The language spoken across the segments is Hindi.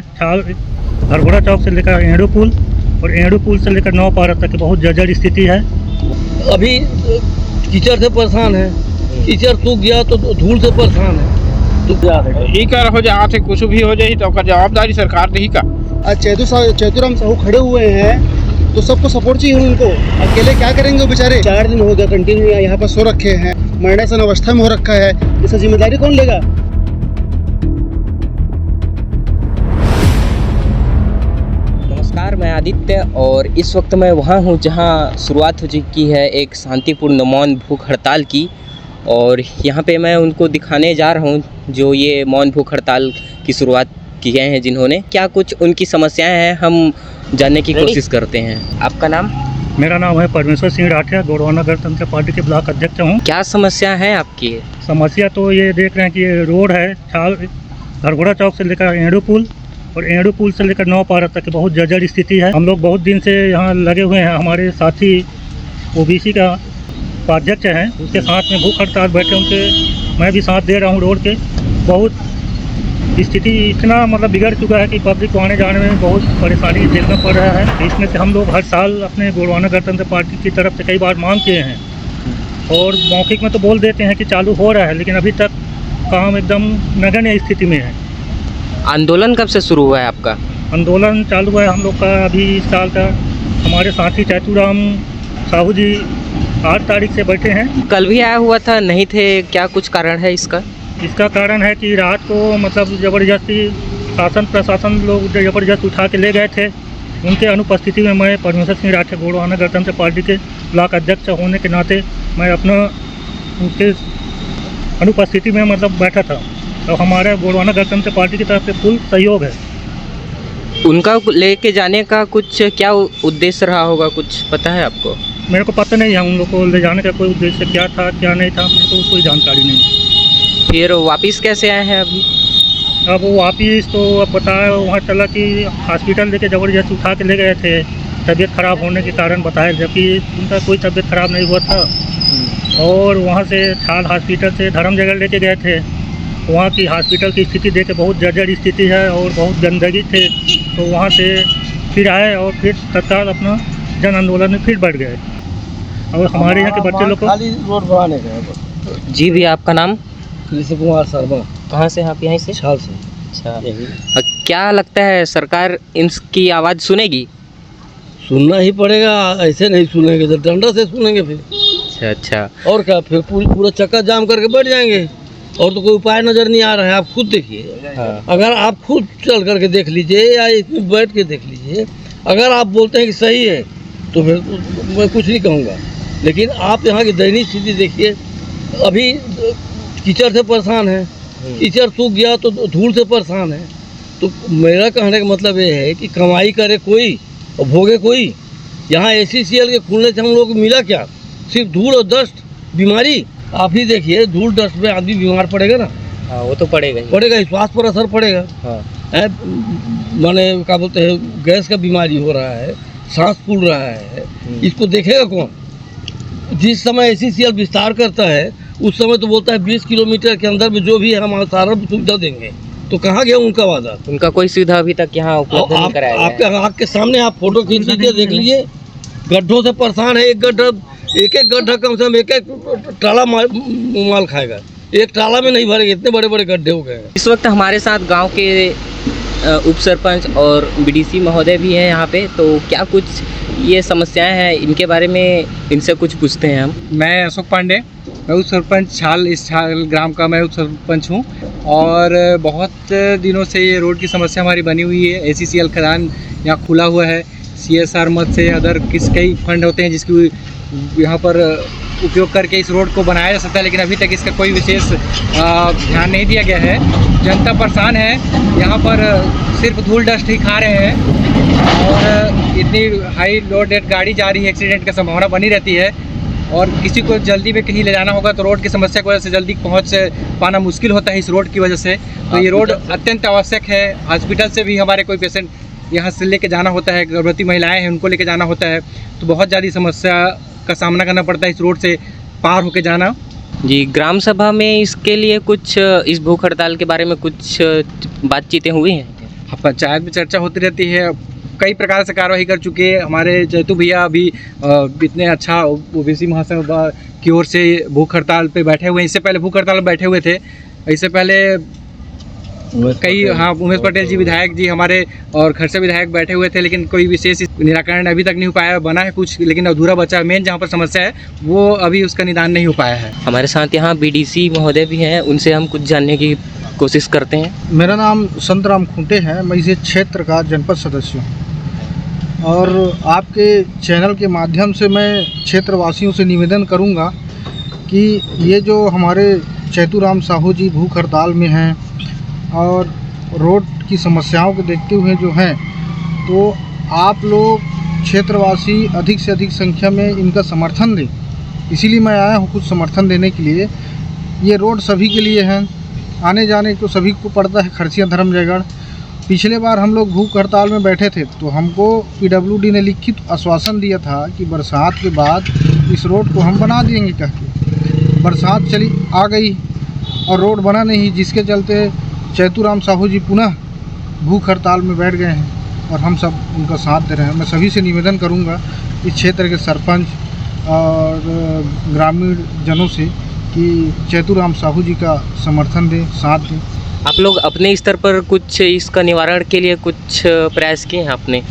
छाल हरगोड़ा चौक से लेकर एड़ू पुल और एड़ू पुल से लेकर नौ पारा तक बहुत जर्जर स्थिति है। अभी कीचड़ से परेशान है, कीचड़ सूख गया तो धूल से परेशान है। ई कर हो जाए थे कुछ भी हो जाए तो जवाबदारी सरकार नहीं का। आज चैतुराम साहू खड़े हुए हैं तो सबको सपोर्ट चाहिए उनको। अकेले क्या करेंगे वो बेचारे। 4 दिन हो गया कंटिन्यू यहाँ पर सो रखे हैं, मरणासन अवस्था में हो रखा है। इसका जिम्मेदारी कौन लेगा? नमस्कार, मैं आदित्य और इस वक्त मैं वहाँ हूँ जहाँ शुरुआत हो चुकी है एक शांतिपूर्ण मौन भूख हड़ताल की। और यहाँ पे मैं उनको दिखाने जा रहा हूँ जो ये मौन भूख हड़ताल की शुरुआत की गए हैं जिन्होंने। क्या कुछ उनकी समस्याएं हैं हम जानने की कोशिश करते हैं। आपका नाम? मेरा नाम है परमेश्वर सिंह राठिया, गोड़वाना गणतंत्र पार्टी के ब्लॉक अध्यक्ष हूँ। क्या समस्या है आपकी? समस्या तो ये देख रहे हैं कि ये रोड है छाल हरगोड़ा चौक से लेकर एड़ू पुल और एड़ू पुल से लेकर नौ पारा तक बहुत जर्जर स्थिति है। हम लोग बहुत दिन से यहाँ लगे हुए हैं। हमारे साथी ओबीसी का उपाध्यक्ष हैं, उसके साथ में भूख हड़ताल बैठे, उनके मैं भी साथ दे रहा हूँ। रोड के बहुत स्थिति इतना बिगड़ चुका है कि पब्लिक को आने जाने में बहुत परेशानी देखना पड़ रहा है। इसमें से हम लोग हर साल अपने गोड़वाना गणतंत्र पार्टी की तरफ से कई बार मांग किए हैं और मौखिक में तो बोल देते हैं कि चालू हो रहा है, लेकिन अभी तक काम एकदम नगण्य स्थिति में है। आंदोलन कब से शुरू हुआ है आपका? आंदोलन चालू हुआ है हम लोग का अभी इस साल का। हमारे साथी चैतुराम साहू जी 8 तारीख से बैठे हैं। कल भी आया हुआ था, नहीं थे, क्या कुछ कारण है इसका? इसका कारण है कि रात को ज़बरदस्ती शासन प्रशासन लोग ज़बरदस्त उठा के ले गए थे। उनके अनुपस्थिति में मैं परमेश्वर सिंह राठिया गोड़वाना गणतंत्र पार्टी के ब्लॉक अध्यक्ष होने के नाते मैं अपना उनके अनुपस्थिति में बैठा था। तो हमारे गोड़वाना गणतंत्र पार्टी की तरफ से फुल सहयोग है। उनका लेके जाने का कुछ क्या उद्देश्य रहा होगा, कुछ पता है आपको? मेरे को पता नहीं है उन लोग को ले जाने का कोई उद्देश्य क्या था क्या नहीं था, मेरे को कोई जानकारी नहीं। फिर वापस कैसे आए हैं अभी? अब वो वापिस तो अब बताया वहाँ चला कि हॉस्पिटल लेके ज़बरदस्त उठा के ले गए थे तबीयत ख़राब होने के कारण बताया, जबकि उनका कोई तबीयत ख़राब नहीं हुआ था। और वहाँ से छाल हॉस्पिटल से धर्मजगह लेके गए थे। वहाँ की हॉस्पिटल की स्थिति देख के बहुत जर्जर स्थिति है और बहुत गंदगी थे, तो वहाँ से फिर आए और फिर तत्काल अपना जन आंदोलन में फिर बढ़ गए। और हमारे यहाँ के बच्चे लोग को खाली रोड बनाने का। जी भी, आपका नाम? कृष्ण कुमार शर्मा। कहाँ से आप? यहीं से? छाल से। अच्छा, क्या लगता है सरकार इनकी आवाज़ सुनेगी? सुनना ही पड़ेगा, ऐसे नहीं सुनेंगे तो डंडा से सुनेंगे फिर। अच्छा। और क्या, फिर पूरा चक्का जाम करके बैठ जाएंगे और तो कोई उपाय नज़र नहीं आ रहा है। आप खुद देखिए। हाँ। अगर आप खुद चल करके देख लीजिए या इसमें बैठ के देख लीजिए, अगर आप बोलते हैं कि सही है तो फिर मैं कुछ नहीं कहूँगा, लेकिन आप यहाँ की दयनीय स्थिति देखिए। अभी कीचड़ से परेशान है, कीचड़ सूख गया तो धूल से परेशान है। तो मेरा कहने का मतलब ये है कि कमाई करे कोई और भोगे कोई। यहाँ ACCL के खुलने से हम लोग को मिला क्या? सिर्फ धूल और डस्ट, बीमारी। आप ही देखिए, धूल डस्ट में आदमी बीमार पड़ेगा ना। हाँ, वो तो पड़ेगा ही। पड़ेगा, स्वास्थ्य पर असर पड़ेगा। हाँ। माने क्या बोलते हैं, गैस का बीमारी हो रहा है, सांस फूल रहा है, इसको देखेगा कौन? जिस समय ACCL विस्तार करता है उस समय तो बोलता है 20 किलोमीटर के अंदर में जो भी है हम सारा सुविधा देंगे। तो कहाँ गया उनका वादा? उनका कोई सुविधा अभी तक यहाँ उपलब्ध नहीं कराया गया है। आपके आँख के सामने आप फोटो खींच लीजिए, देख लीजिए। गड्ढों से परेशान है। एक एक गड्ढा कम से कम एक टाला माल खाएगा। एक टाला में नहीं भरेगा, इतने बड़े बड़े गड्ढे हो गए। इस वक्त हमारे साथ गांव के उप सरपंच और BDC महोदय भी हैं यहाँ पे। तो क्या कुछ ये समस्याएं हैं, इनके बारे में इनसे कुछ पूछते हैं हम। मैं अशोक पांडे, मैं उप सरपंच छाल ग्राम का मैं उप सरपंच हूँ। और बहुत दिनों से ये रोड की समस्या हमारी बनी हुई है। ACCL खदान यहाँ खुला हुआ है। CSR मद से अदर कई फंड होते हैं जिसकी यहाँ पर उपयोग करके इस रोड को बनाया जा सकता है, लेकिन अभी तक इसका कोई विशेष ध्यान नहीं दिया गया है। जनता परेशान है, यहाँ पर सिर्फ धूल डस्ट ही खा रहे हैं और इतनी हाई लोडेड गाड़ी जा रही है, एक्सीडेंट की संभावना बनी रहती है। और किसी को जल्दी में कहीं ले जाना होगा तो रोड की समस्या की वजह से जल्दी पहुँच पाना मुश्किल होता है इस रोड की वजह से। तो ये रोड अत्यंत आवश्यक है। हॉस्पिटल से भी हमारे कोई पेशेंट यहाँ से लेके जाना होता है, गर्भवती महिलाएं हैं उनको लेके जाना होता है, तो बहुत ज़्यादा समस्या का सामना करना पड़ता है इस रोड से पार होके जाना। जी, ग्राम सभा में इसके लिए कुछ इस भूख हड़ताल के बारे में कुछ बातचीतें हुई हैं? पंचायत में चर्चा होती रहती है, कई प्रकार से कार्रवाई कर चुके हैं। हमारे जैतू भैया अभी इतने अच्छा ओबीसी महासभा की ओर से भूख हड़ताल पे बैठे हुए हैं। इससे पहले भूख हड़ताल में बैठे हुए थे, इससे पहले कई उमेश पटेल जी विधायक जी हमारे और खरसा विधायक बैठे हुए थे, लेकिन कोई विशेष निराकरण अभी तक नहीं हो पाया। बना है कुछ, लेकिन अधूरा बचा। मेन जहाँ पर समस्या है वो अभी उसका निदान नहीं हो पाया है। हमारे साथ यहाँ बीडीसी महोदय भी हैं, उनसे हम कुछ जानने की कोशिश करते हैं। मेरा नाम संतराम खूंटे है, मैं इस क्षेत्र का जनपद सदस्य हूँ और आपके चैनल के माध्यम से मैं क्षेत्रवासियों से निवेदन करूँगा कि ये जो हमारे चैतुराम साहू जी भूख हड़ताल में हैं और रोड की समस्याओं को देखते हुए जो हैं, तो आप लोग क्षेत्रवासी अधिक से अधिक संख्या में इनका समर्थन दें। इसीलिए मैं आया हूँ कुछ समर्थन देने के लिए। ये रोड सभी के लिए है, आने जाने को सभी को पड़ता है, खरसिया धर्मजयगढ़। पिछले बार हम लोग भूख हड़ताल में बैठे थे तो हमको पीडब्ल्यूडी ने लिखित आश्वासन दिया था कि बरसात के बाद इस रोड को हम बना देंगे कह के। बरसात चली आ गई और रोड बना नहीं, जिसके चलते चैतुराम साहू जी पुनः भूख हड़ताल में बैठ गए हैं और हम सब उनका साथ दे रहे हैं। मैं सभी से निवेदन करूंगा इस क्षेत्र के सरपंच और ग्रामीण जनों से कि चैतुराम साहू जी का समर्थन दें, साथ दें। आप लोग अपने स्तर पर कुछ इसका निवारण के लिए कुछ प्रयास किए हैं आपने?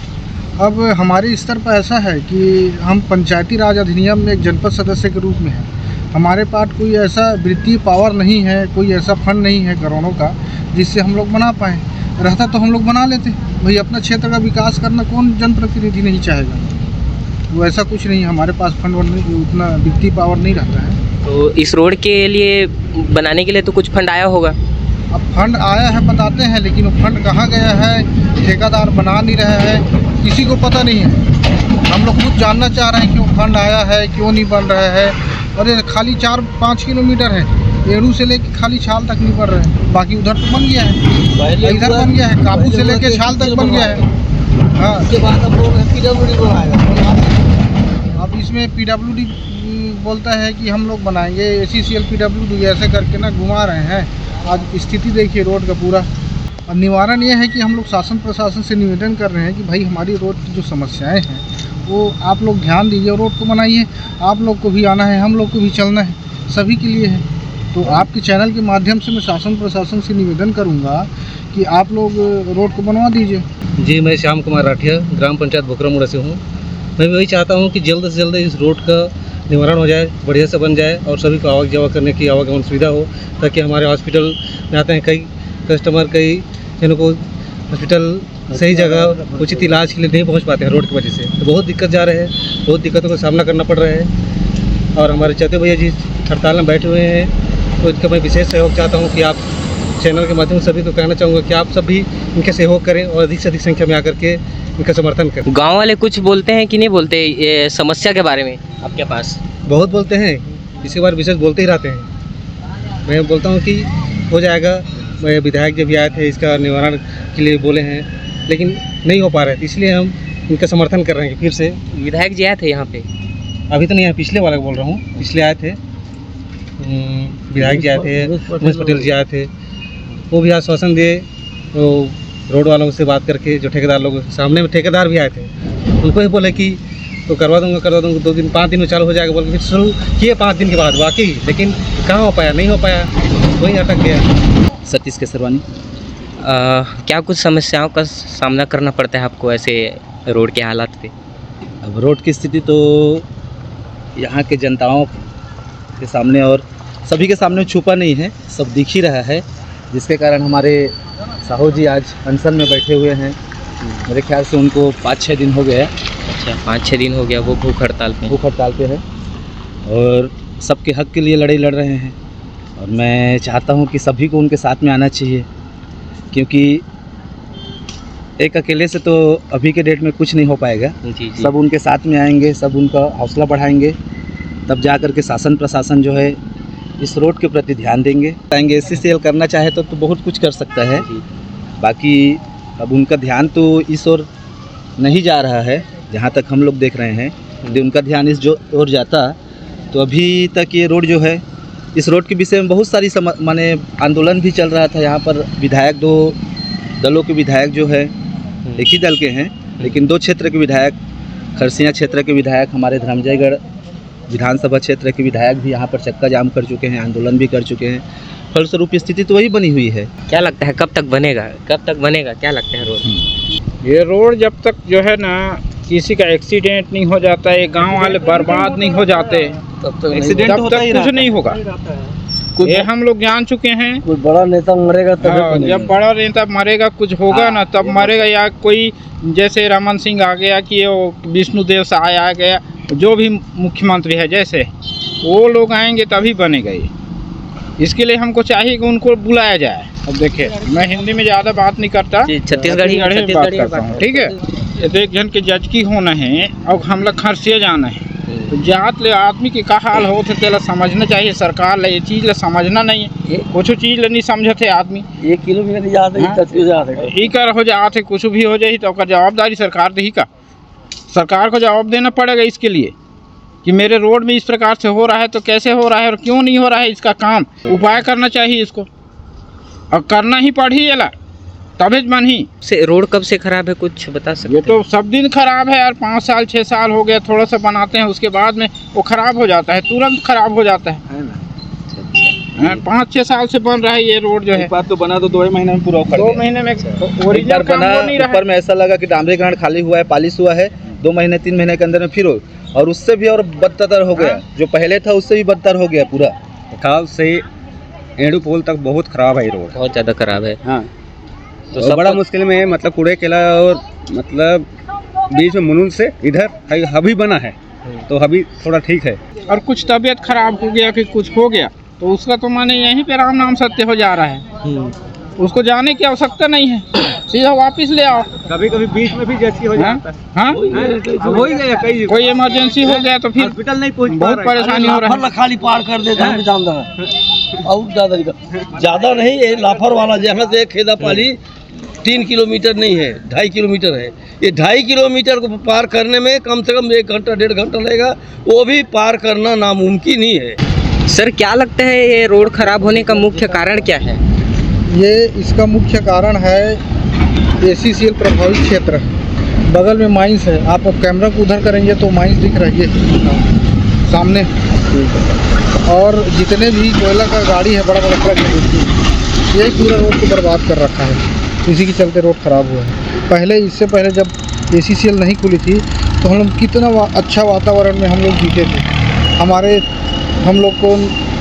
अब हमारे स्तर पर ऐसा है कि हम पंचायती राज अधिनियम में एक जनपद सदस्य के रूप में हैं। हमारे पास कोई ऐसा वित्तीय पावर नहीं है, कोई ऐसा फंड नहीं है करोड़ों का जिससे हम लोग बना पाएँ। रहता तो हम लोग बना लेते भाई। अपना क्षेत्र का विकास करना कौन जनप्रतिनिधि नहीं चाहेगा? वो ऐसा कुछ नहीं है, हमारे पास फंड उतना वित्तीय पावर नहीं रहता है। तो इस रोड के लिए बनाने के लिए तो कुछ फंड आया होगा? अब फंड आया है बताते हैं, लेकिन वो फंड कहाँ गया है, ठेकेदार बना नहीं रहा है, किसी को पता नहीं है। हम लोग खुद जानना चाह रहे हैं कि वो फंड आया है क्यों नहीं बन रहा है। और ये खाली 4-5 किलोमीटर है, एड़ू से लेके खाली छाल तक नहीं बन रहा है, बाकी उधर तो बन गया है, इधर बन गया है, काबू से लेके छाल तक बन गया है। हाँ, उसके बाद हम लोग पीडब्ल्यूडी बनाएगा। अब इसमें पीडब्ल्यूडी बोलता है कि हम लोग बनाएंगे, ACCL पीडब्ल्यूडी ऐसे करके ना घुमा रहे हैं। आज स्थिति देखिए रोड का पूरा। अब निवारण ये है कि हम लोग शासन प्रशासन से निवेदन कर रहे हैं कि भाई हमारी रोड की जो समस्याएं हैं वो आप लोग ध्यान दीजिए, रोड को बनाइए। आप लोग को भी आना है, हम लोग को भी चलना है, सभी के लिए है। तो आपके चैनल के माध्यम से मैं शासन प्रशासन से निवेदन करूंगा कि आप लोग रोड को बनवा दीजिए। जी, मैं श्याम कुमार राठिया ग्राम पंचायत भोकरामुड़ा से हूँ। मैं वही चाहता हूँ कि जल्द से जल्द इस रोड का निवारण हो जाए, बढ़िया से बन जाए और सभी को आवागमन जावा करने की आवागमन सुविधा हो, ताकि हमारे हॉस्पिटल में आते हैं कई कस्टमर, कई जिनको हॉस्पिटल सही जगह उचित इलाज के लिए नहीं पहुंच पाते हैं रोड की वजह से। तो बहुत दिक्कत जा रहे हैं, बहुत दिक्कतों का सामना करना पड़ रहा है। और हमारे चैतु भैया जी हड़ताल में बैठे हुए हैं, तो इनका मैं विशेष सहयोग चाहता हूँ कि आप चैनल के माध्यम से सभी को कहना चाहूँगा कि आप सब भी इनके सहयोग करें और अधिक से अधिक संख्या में आकर के इनका समर्थन करें। गांव वाले कुछ बोलते हैं कि नहीं बोलते ये समस्या के बारे में आपके पास? बहुत बोलते हैं, इसी बार विशेष बोलते ही रहते हैं। मैं बोलता हूँ कि हो जाएगा। मैं विधायक जब भी आए थे इसका निवारण के लिए बोले हैं, लेकिन नहीं हो पा रहे थे, इसलिए हम इनका समर्थन कर रहे हैं फिर से। विधायक जी आए थे यहाँ पे? अभी तो नहीं आए, पिछले वाला बोल रहा हूँ, पिछले आए थे। विधायक जी आए थे, उमेश पटेल जी आए थे, वो भी आश्वासन दिए। तो रोड वालों से बात करके जो ठेकेदार लोग सामने में ठेकेदार भी आए थे, उनको ही बोले कि तो करवा दूंगा 2 दिन 5 दिन में चालू हो जाएगा बोल के फिर शुरू किए 5 दिन के बाद वाकई, लेकिन कहाँ हो पाया, नहीं हो पाया, वहीं अटक गया। सतीश केसरवानी। क्या कुछ समस्याओं का सामना करना पड़ता है आपको ऐसे रोड के हालात पे? अब रोड की स्थिति तो यहाँ के जनताओं के सामने और सभी के सामने छुपा नहीं है, सब दिख ही रहा है, जिसके कारण हमारे साहू जी आज अनशन में बैठे हुए हैं। मेरे ख्याल से उनको 5-6 दिन हो गए। अच्छा, 5-6 दिन हो गया वो भूख हड़ताल पे है और सबके हक के लिए लड़ाई लड़ रहे हैं। और मैं चाहता हूं कि सभी को उनके साथ में आना चाहिए, क्योंकि एक अकेले से तो अभी के डेट में कुछ नहीं हो पाएगा। जी। सब उनके साथ में आएंगे, सब उनका हौसला बढ़ाएंगे, तब जा कर के शासन प्रशासन जो है इस रोड के प्रति ध्यान देंगे। ACCL करना चाहे तो बहुत कुछ कर सकता है, बाकी अब उनका ध्यान तो इस ओर नहीं जा रहा है जहाँ तक हम लोग देख रहे हैं। यदि उनका ध्यान इस जो ओर जाता तो अभी तक ये रोड जो है, इस रोड के विषय में बहुत सारी माने आंदोलन भी चल रहा था। यहाँ पर विधायक 2 दलों के विधायक जो है एक ही दल के हैं, लेकिन 2 क्षेत्र के विधायक, खरसिया क्षेत्र के विधायक, हमारे धर्मजयगढ़ विधानसभा क्षेत्र के विधायक भी यहाँ पर चक्का जाम कर चुके हैं, आंदोलन भी कर चुके हैं। फलस्वरूप स्थिति तो वही बनी हुई है। क्या लगता है कब तक बनेगा, क्या लगता है रोड? ये रोड जब तक जो है ना किसी का एक्सीडेंट नहीं हो जाता है, गांव वाले बर्बाद नहीं हो जाते, तब तक एक्सीडेंट तब होता तक ही कुछ रहता नहीं होगा। ये हम लोग जान चुके हैं। कोई बड़ा नेता मरेगा तब जब बड़ा नेता मरेगा, कुछ होगा ना तब मरेगा। या कोई जैसे रमन सिंह आ गया कि वो विष्णुदेव साय आ गया, जो भी मुख्यमंत्री है जैसे वो लोग आएंगे तभी बनेगा ये। इसके लिए हमको चाहिए कि उनको बुलाया जाए। अब देखिए, मैं हिंदी में ज़्यादा बात नहीं करता, छत्तीसगढ़ी में बात करता हूँ, ठीक है। ये तो एक जन के जज की होना है और हम लोग खरसिया जाना है, तो जात ले आदमी के का हाल हो तेला समझना चाहिए। सरकार ले ये चीज़ ले समझना नहीं है, कुछ चीज़ ले नहीं समझते आदमी। 1 किलोमीटर याद है ही कर हो जाते, कुछ भी हो जाए तो ओकर जवाबदारी सरकार दे ही का। सरकार को जवाब देना पड़ेगा इसके लिए कि मेरे रोड में इस प्रकार से हो रहा है, तो कैसे हो रहा है और क्यों नहीं हो रहा है, इसका काम उपाय करना चाहिए इसको, और करना ही पड़ेगा तभी मन ही से रोड कब से खराब है, कुछ बता सकते ये तो सब दिन खराब है यार। 5 साल 6 साल हो गया, थोड़ा सा बनाते हैं उसके बाद में वो खराब हो जाता है, तुरंत खराब हो जाता है ना। 5-6 साल से बन रहा है ये रोड जो है। बात तो बना तो 2 महीने में पूरा उखड़ 2 गया। महीने में ओरिजिनल बना, ऊपर में ऐसा लगा कि डामरीकरण खाली हुआ है, पालिश हुआ है, 2 महीने 3 महीने के अंदर में फिर और उससे भी और बदतर हो गया। जो पहले था उससे भी बदतर हो गया पूरा। खाल से एड़ू पुल तक बहुत खराब है ये रोड। बहुत ज़्यादा खराब है। हाँ, तो और सब बड़ा मुश्किल में है, मतलब कूड़े केला और मतलब बीच में मुनुल से इधर हबी बना है, तो हबी थोड़ा ठीक है। और कुछ तबीयत खराब हो गया कि कुछ हो गया तो उसका तो माने यहीं पे राम नाम सत्य हो जा रहा है। उसको जाने की आवश्यकता नहीं है, सीधा वापस ले आओ। कभी कभी बीच में भी जैसी हो जाता है। हाँ, हो ही गया कई कोई इमरजेंसी हो गया तो फिर हॉस्पिटल नहीं पहुंच बहुत परेशानी हो रहा है। खाली पार कर देते हैं जानदा और ज़्यादा नहीं। ये लाफर वाला जहाँ से खेदा पाली 3 किलोमीटर नहीं है, 2.5 किलोमीटर है। ये 2.5 किलोमीटर को पार करने में कम से कम 1 घंटा 1.5 घंटा लगेगा, वो भी पार करना नामुमकिन ही है। सर क्या लगता है ये रोड खराब होने का मुख्य कारण क्या है? ये इसका मुख्य कारण है ACCL प्रभावित क्षेत्र है, बगल में माइंस है। आप कैमरा को उधर करेंगे तो माइंस दिख रही है सामने, और जितने भी कोयला का गाड़ी है, बड़ा बड़ा ट्रक है, यही पूरा रोड को बर्बाद कर रखा है। इसी के चलते रोड ख़राब हुआ है। पहले इससे पहले जब ACCL नहीं खुली थी तो हम लोग कितना अच्छा वातावरण में हम लोग जीते थे। हम लोग को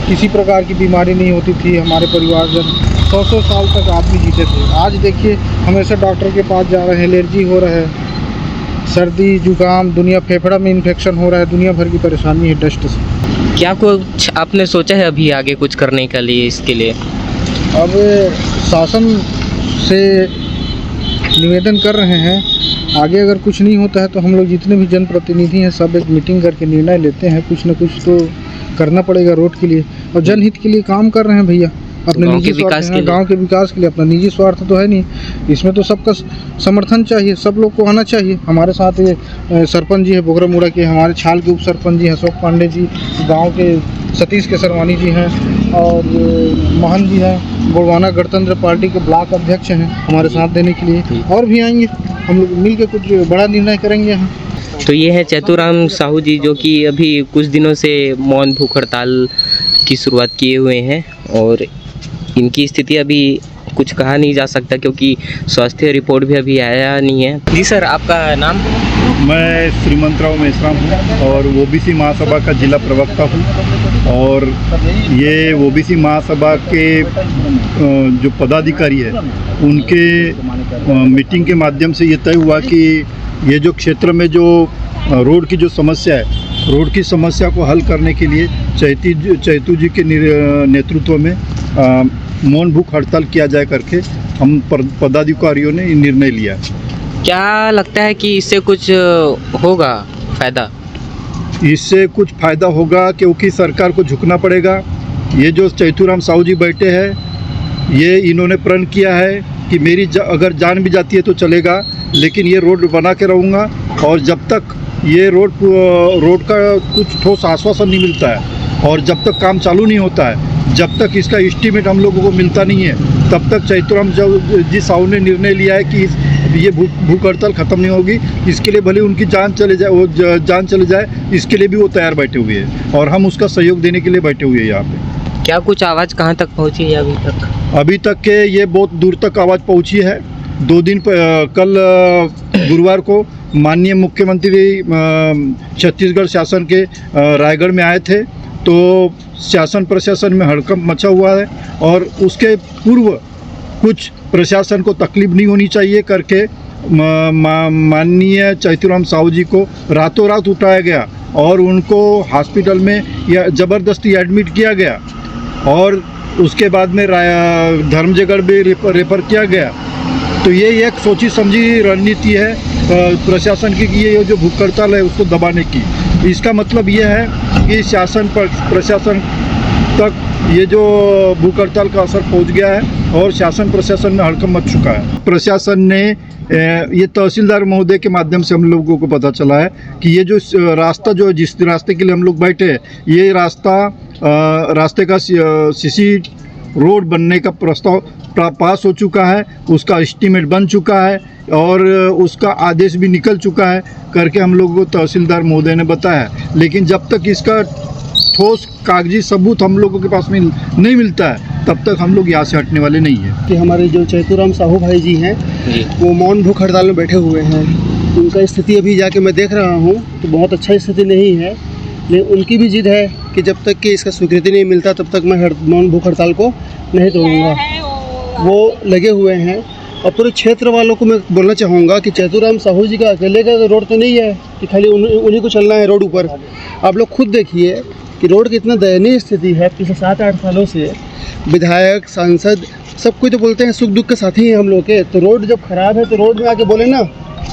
किसी प्रकार की बीमारी नहीं होती थी। हमारे परिवारजन 100 साल तक आदमी जीते थे। आज देखिए हमेशा डॉक्टर के पास जा रहे हैं, एलर्जी हो रहा है, सर्दी जुकाम, दुनिया फेफड़ा में इन्फेक्शन हो रहा है, दुनिया भर की परेशानी है डस्ट से। क्या कुछ आपने सोचा है अभी आगे कुछ करने के लिए इसके लिए? अब शासन से निवेदन कर रहे हैं, आगे अगर कुछ नहीं होता है तो हम लोग जितने भी जनप्रतिनिधि हैं सब एक मीटिंग करके निर्णय लेते हैं। कुछ न कुछ तो करना पड़ेगा रोड के लिए, और जनहित के लिए काम कर रहे हैं भैया। अपने निजी स्वार्थ, गांव के विकास के लिए, अपना निजी स्वार्थ तो है नहीं इसमें। तो सबका समर्थन चाहिए, सब लोग को आना चाहिए। हमारे साथ ये सरपंच जी है बोगरा मुड़ा के, हमारे छाल के उप सरपंच जी अशोक पांडे जी, गांव के सतीश केसरवानी जी हैं, और मोहन जी हैं, गोड़वाना गणतंत्र पार्टी के ब्लॉक अध्यक्ष हैं हमारे साथ देने के लिए। और भी आएंगे, हम लोग मिल के कुछ बड़ा निर्णय करेंगे यहाँ। तो ये है चैतुराम साहू जी, जो कि अभी कुछ दिनों से मौन भूख हड़ताल की शुरुआत किए हुए हैं, और इनकी स्थिति अभी कुछ कहा नहीं जा सकता क्योंकि स्वास्थ्य रिपोर्ट भी अभी आया नहीं है। जी सर, आपका नाम? मैं श्रीमंतराव मेश्राम हूँ और OBC महासभा का जिला प्रवक्ता हूँ। और ये OBC महासभा के जो पदाधिकारी है उनके मीटिंग के माध्यम से ये तय हुआ कि ये जो क्षेत्र में जो रोड की जो समस्या है, रोड की समस्या को हल करने के लिए चैतू जी के नेतृत्व में मौन भूख हड़ताल किया जाए करके हम पदाधिकारियों ने निर्णय लिया। क्या लगता है कि इससे कुछ होगा फ़ायदा? इससे कुछ फ़ायदा होगा क्योंकि सरकार को झुकना पड़ेगा। ये जो चैतुराम साहू जी बैठे हैं, ये इन्होंने प्रण किया है कि मेरी अगर जान भी जाती है तो चलेगा, लेकिन ये रोड बना के रहूँगा। और जब तक ये रोड का कुछ ठोस आश्वासन नहीं मिलता है और जब तक काम चालू नहीं होता है जब तक इसका एस्टीमेट हम लोगों को मिलता नहीं है तब तक चैतुराम जी साहू ने निर्णय लिया है कि ये भूख हड़ताल ख़त्म नहीं होगी। इसके लिए भले उनकी जान चले जाए इसके लिए भी वो तैयार बैठे हुए हैं और हम उसका सहयोग देने के लिए बैठे हुए हैं यहाँ पे। क्या कुछ आवाज़ कहाँ तक पहुँची है अभी तक? अभी तक के ये बहुत दूर तक आवाज़ पहुँची है। 2 दिन कल गुरुवार को माननीय मुख्यमंत्री छत्तीसगढ़ शासन के रायगढ़ में आए थे तो शासन प्रशासन में हड़कंप मचा हुआ है और उसके पूर्व कुछ प्रशासन को तकलीफ नहीं होनी चाहिए करके माननीय चैतुराम साहू जी को रातों रात उठाया गया और उनको हॉस्पिटल में ज़बरदस्ती एडमिट किया गया और उसके बाद में धर्मजयगढ़ भी रेफर किया गया। तो ये एक सोची समझी रणनीति है प्रशासन की कि ये जो भूख हड़ताल है उसको दबाने की। इसका मतलब ये है कि शासन पर प्रशासन तक ये जो भूख हड़ताल का असर पहुंच गया है और शासन प्रशासन में हड़कंप मच चुका है। प्रशासन ने ये तहसीलदार महोदय के माध्यम से हम लोगों को पता चला है कि ये जो रास्ता जो जिस रास्ते के लिए हम लोग बैठे ये रास्ते का सीसी रोड बनने का प्रस्ताव पास हो चुका है, उसका एस्टीमेट बन चुका है और उसका आदेश भी निकल चुका है करके हम लोगों को तहसीलदार महोदय ने बताया। लेकिन जब तक इसका ठोस कागजी सबूत हम लोगों के पास में नहीं मिलता है तब तक हम लोग यहाँ से हटने वाले नहीं हैं। कि हमारे जो चैतुराम साहू भाई जी हैं वो मौन भूख हड़ताल में बैठे हुए हैं। उनका स्थिति अभी जाके मैं देख रहा हूँ तो बहुत अच्छा स्थिति नहीं है, लेकिन उनकी भी जिद है कि जब तक कि इसका स्वीकृति नहीं मिलता तब तक मैं मौन भूख हड़ताल को नहीं तोड़ूंगा। वो लगे हुए हैं और पूरे क्षेत्र वालों को मैं बोलना चाहूँगा कि चैतुराम साहू जी का अकेले का रोड तो नहीं है कि खाली उन्हीं को चलना है रोड ऊपर। आप लोग खुद देखिए कि रोड की इतना दयनीय स्थिति है। पिछले 7-8 सालों से विधायक सांसद सब कोई तो बोलते हैं सुख दुख के साथी हैं हम लोग के। तो रोड जब ख़राब है तो रोड में आके बोले ना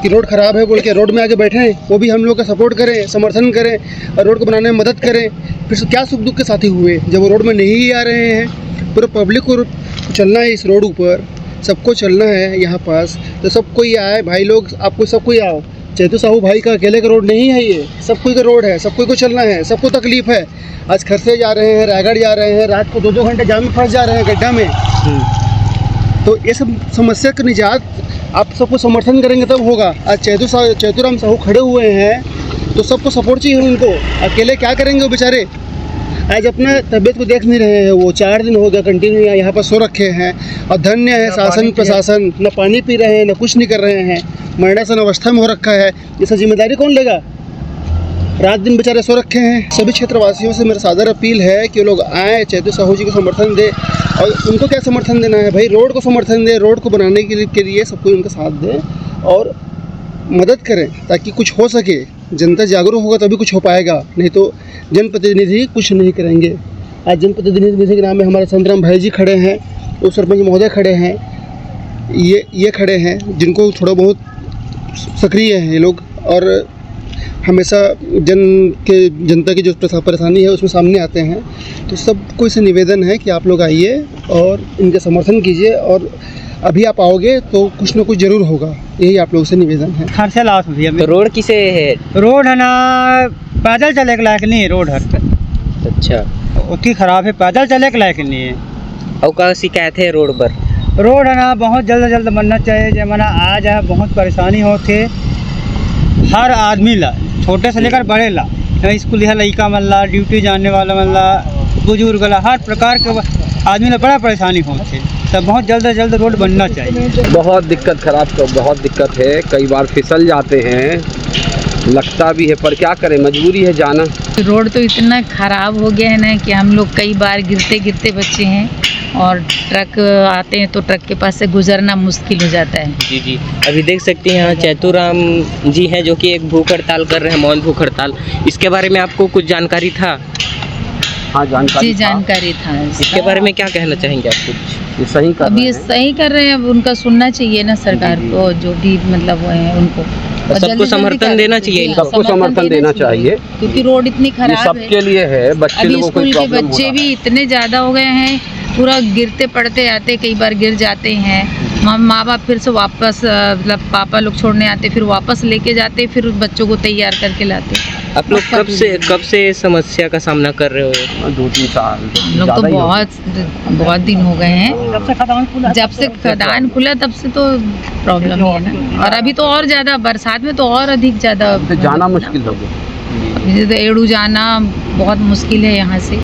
कि रोड ख़राब है बोल के रोड में आके बैठे वो भी हम लोग का सपोर्ट करें, समर्थन करें और रोड को बनाने में मदद करें। फिर क्या सुख दुख के साथी हुए जब वो रोड में नहीं आ रहे हैं। पूरे पब्लिक को चलना है इस रोड ऊपर, सबको चलना है यहाँ पास, तो सब कोई आए भाई लोग, आपको सब कोई आओ। चैतु साहू भाई का अकेले का रोड नहीं है, ये सब कोई का रोड है, सब कोई को चलना है, सबको तकलीफ़ है। आज खरसे जा रहे हैं, रायगढ़ जा रहे हैं, रात को 2-2 घंटे जाम में फंस जा रहे हैं गड्ढा में। तो ये सब समस्या का निजात आप सबको समर्थन करेंगे तब होगा। आज चैतुराम साहू खड़े हुए हैं तो सबको सपोर्ट चाहिए उनको, अकेले क्या करेंगे वो बेचारे। आज अपना तबीयत को देख नहीं रहे हैं, वो 4 दिन हो गया कंटिन्यू यहाँ पर सो रखे हैं और धन्य है शासन प्रशासन, न पानी पी रहे हैं न कुछ नहीं कर रहे हैं, मरणासन अवस्था में हो रखा है। इसका जिम्मेदारी कौन लेगा? रात दिन बेचारे सो रखे हैं। सभी क्षेत्रवासियों से मेरा सादर अपील है कि वो लोग आएँ, चैतु साहू जी को समर्थन दे। और उनको क्या समर्थन देना है भाई, रोड को समर्थन दे, रोड को बनाने के लिए सब कोई उनका साथ दे और मदद करें ताकि कुछ हो सके। जनता जागरूक होगा तभी कुछ हो पाएगा, नहीं तो जनप्रतिनिधि कुछ नहीं करेंगे। आज जनप्रतिनिधि के नाम में हमारे संतराम भाई जी खड़े हैं, उप सरपंच महोदय खड़े हैं, ये खड़े हैं जिनको थोड़ा बहुत सक्रिय हैं ये लोग और हमेशा जनता की जो परेशानी है उसमें सामने आते हैं। तो सबको इसे निवेदन है कि आप लोग आइए और इनका समर्थन कीजिए और अभी आप आओगे तो कुछ ना कुछ जरूर होगा, यही आप लोगों से निवेदन है। खर्चा लास्ट भैया तो रोड किसे है? रोड है ना पैदल चले के लायक नहीं है रोड हर। अच्छा, उतनी ख़राब है, पैदल चले के लायक नहीं है। और क्या शिकायत है रोड पर? रोड है ना बहुत जल्द बनना चाहिए। जमाना आज है बहुत परेशानी होते हर आदमी ला, छोटे से लेकर बड़े ला, स्कूल लड़का मन ला, ड्यूटी जाने वाला मन ला, बुजुर्ग ला, हर प्रकार के आदमी ला बड़ा परेशानी होती है। तो बहुत जल्द रोड बनना चाहिए। बहुत दिक्कत है, कई बार फिसल जाते हैं, लगता भी है पर क्या करें, मजबूरी है जाना। रोड तो इतना ख़राब हो गया है ना कि हम लोग कई बार गिरते बचे हैं और ट्रक आते हैं तो ट्रक के पास से गुजरना मुश्किल हो जाता है। जी अभी देख सकते हैं यहाँ चैतुराम जी हैं जो कि एक भूख हड़ताल कर रहे हैं, मौन भूख हड़ताल। इसके बारे में आपको कुछ जानकारी था? हाँ जानकारी था। इसके बारे में क्या कहना चाहेंगे आप? कुछ सही कर अभी सही कर रहे हैं, अब उनका सुनना चाहिए ना सरकार को, जो भी मतलब वो है उनको सबको समर्थन देना चाहिए, सबको समर्थन देना चाहिए क्योंकि रोड इतनी खराब है। सबके लिए है, बच्चे लोगों को स्कूल के बच्चे भी इतने ज़्यादा हो गए हैं, पूरा गिरते पड़ते आते, कई बार गिर जाते हैं। माँ बाप फिर से वापस मतलब पापा लोग छोड़ने आते, फिर वापस लेके जाते, फिर बच्चों को तैयार करके लाते। आप लोग कब से इस समस्या का सामना कर रहे हो? 2-3 साल हम लोग तो बहुत दिन हो गए हैं। जब से खदान खुला तब से तो प्रॉब्लम है ना, और अभी तो और ज़्यादा बरसात में तो और अधिक ज़्यादा जाना मुश्किल हो गया। एड़ू जाना बहुत मुश्किल है यहाँ से।